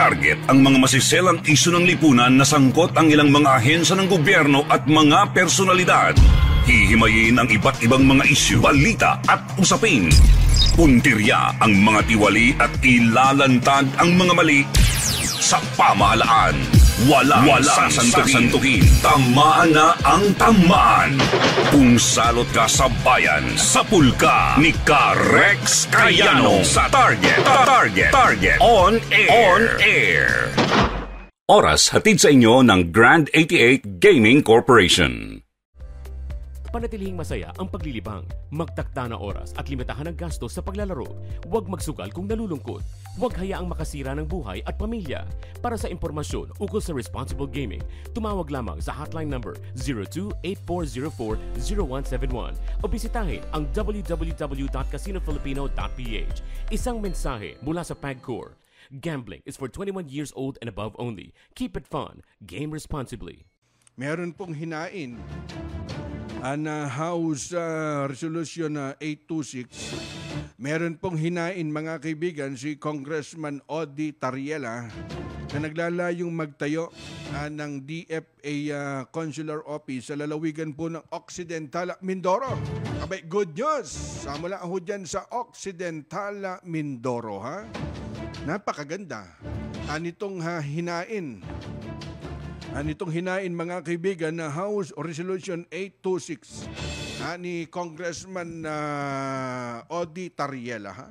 Target ang mga masiselang isyu ng lipunan na sangkot ang ilang mga ahensya ng gobyerno at mga personalidad. Hihimayin ang iba't ibang mga isyu, balita at usapin. Puntirya ang mga tiwali at ilalantad ang mga mali sa pamahalaan. Walang sasantuhin. Tamaan na ang tamaan. Kung salot ka sa bayan, sapul ka ni Rex Cayano sa Target On Air. Oras hatid sa inyo ng Grand 88 Gaming Corporation. Panatilihing masaya ang paglilibang, magtakda na oras at limitahan ang gastos sa paglalaro. Huwag magsugal kung nalulungkot. Huwag hayaang makasira ng buhay at pamilya. Para sa impormasyon ukol sa responsible gaming, tumawag lamang sa hotline number 02-8404-0171 o bisitahin ang www.casinofilipino.ph. Isang mensahe mula sa PAGCOR. Gambling is for 21 years old and above only. Keep it fun. Game responsibly. Meron pong hinain na House Resolution 826. Meron pong hinain mga kaibigan si Congressman Odi Tariela na naglalayong magtayo ng DFA Consular Office sa lalawigan po ng Occidental Mindoro. Abay, good news! Samula ako dyan sa Occidental Mindoro, ha? Napakaganda. Nitong hinain. Nitong hinain mga kaibigan na House Resolution 826 ni Congressman Odi Tariela. Ha?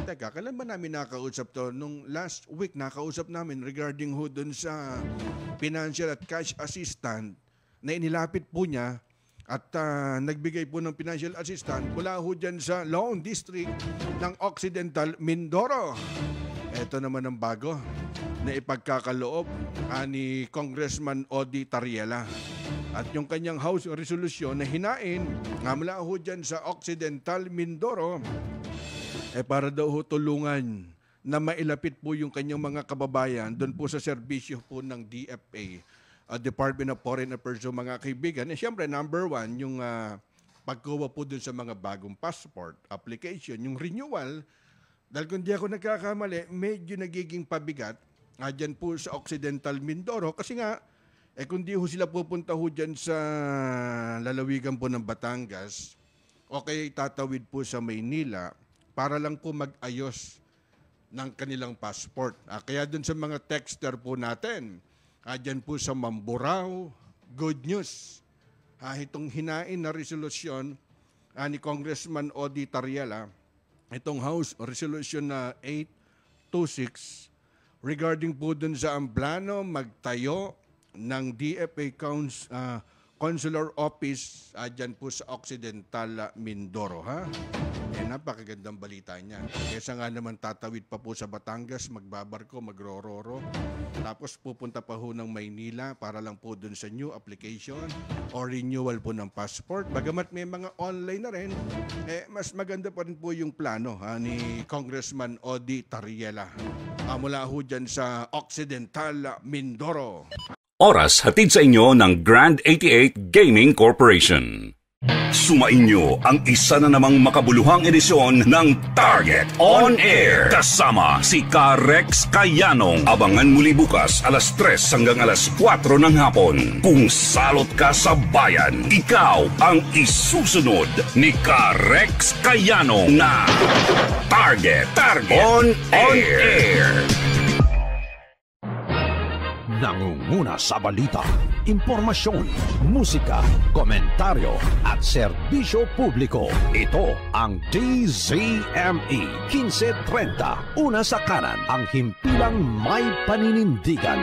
Teka, kailan ba namin nakausap to? Nung last week nakausap namin regarding ho dun sa financial at cash assistant na inilapit po niya at nagbigay po ng financial assistant mula ho dyan sa Laon District ng Occidental Mindoro. Ito naman ang bago na ipagkakaloob ni Congressman Odi Tariela. At yung kanyang House Resolution na hinain nga mula ho dyan sa Occidental Mindoro para daw ho tulungan na mailapit po yung kanyang mga kababayan doon po sa serbisyo po ng DFA, Department of Foreign Affairs, mga kaibigan. Siyempre, number one, yung pagkuha po doon sa mga bagong passport application, yung renewal. Dahil kung di ako nagkakamali, medyo nagiging pabigat dyan po sa Occidental Mindoro. Kasi nga, kung di ho sila pupunta ho dyan sa lalawigan po ng Batangas, okay, tatawid po sa Maynila para lang po mag-ayos ng kanilang passport. Kaya dun sa mga texter po natin, dyan po sa Mamburao, good news. Itong hinain na resolusyon ni Congressman Odi Tariela, itong House Resolution na 826 regarding po dun sa ang plano magtayo ng DFA Consular Office dyan po sa Occidental Mindoro. Ha? Napakagandang balita niya. Kesa nga naman tatawid pa po sa Batangas, magbabarko, magrororo. Tapos pupunta pa ho ng Maynila para lang po dun sa new application or renewal po ng passport. Bagamat may mga online na rin, mas maganda pa rin po yung plano ni Congressman Odi Tariela. Mula ho dyan sa Occidental Mindoro. Oras hatid sa inyo ng Grand 88 Gaming Corporation. Sumainyo ang isa na namang makabuluhang edisyon ng Target On Air. Kasama si Rex Cayano. Abangan muli bukas alas 3 hanggang alas 4 ng hapon. Kung salot ka sa bayan, ikaw ang isusunod ni Rex Cayano na Target On Air. Nangunguna sa balita, impormasyon, musika, komentaryo at serbisyo publiko. Ito ang DZME 1530. Una sa kanan, ang himpilang may paninindigan.